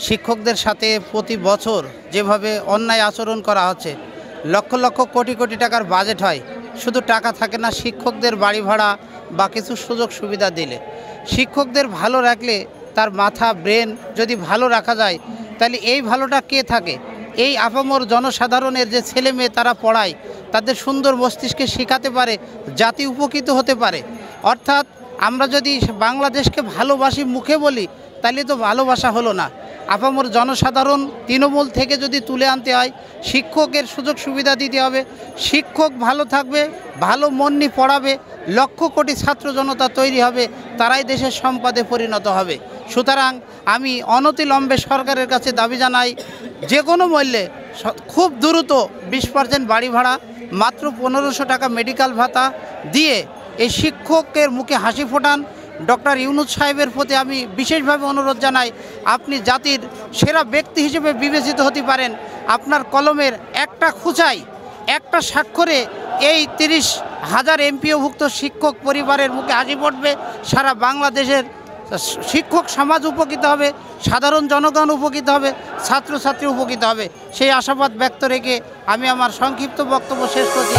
শিক্ষকদের সাথে প্রতি বছর যেভাবে অন্যায় আচরণ করা হচ্ছে, লক্ষ লক্ষ কোটি কোটি টাকার বাজেট হয়, শুধু টাকা থাকে না শিক্ষকদের বাড়ি ভাড়া বা কিছু সুযোগ সুবিধা দিলে। শিক্ষকদের ভালো রাখলে তার মাথা ব্রেন যদি ভালো রাখা যায়, তাহলে এই ভালোটা কে থাকে? এই আপামর জনসাধারণের যে ছেলে মেয়ে তারা পড়ায়, তাদের সুন্দর মস্তিষ্কে শেখাতে পারে, জাতি উপকৃত হতে পারে। অর্থাৎ আমরা যদি বাংলাদেশকে ভালোবাসি মুখে বলি, তাহলে তো ভালোবাসা হলো না। আপামর জনসাধারণ তৃণমূল থেকে যদি তুলে আনতে হয়, শিক্ষকের সুযোগ সুবিধা দিতে হবে। শিক্ষক ভালো থাকবে, ভালো মন নিয়ে পড়াবে, লক্ষ কোটি ছাত্র জনতা তৈরি হবে, তারাই দেশের সম্পদে পরিণত হবে। সুতরাং আমি অনতিবিলম্বে সরকারের কাছে দাবি জানাই, যে কোনো মূল্যে খুব দ্রুত 20% বাড়ি ভাড়া, মাত্র 1500 টাকা মেডিকেল ভাতা দিয়ে এই শিক্ষকের মুখে হাসি ফোটান। ডক্টর ইউনূস সাহেবের প্রতি আমি বিশেষভাবে অনুরোধ জানাই, আপনি জাতির সেরা ব্যক্তি হিসেবে বিবেচিত হতে পারেন। আপনার কলমের একটা খুঁচাই, একটা স্বাক্ষরে এই 30,000 এমপিওভুক্ত শিক্ষক পরিবারের মুখে হাসি ফুটবে। সারা বাংলাদেশের শিক্ষক সমাজ উপকৃত হবে, সাধারণ জনগণ উপকৃত হবে, ছাত্রছাত্রী উপকৃত হবে। সেই আশাবাদ ব্যক্ত রেখে আমি আমার সংক্ষিপ্ত বক্তব্য শেষ করছি।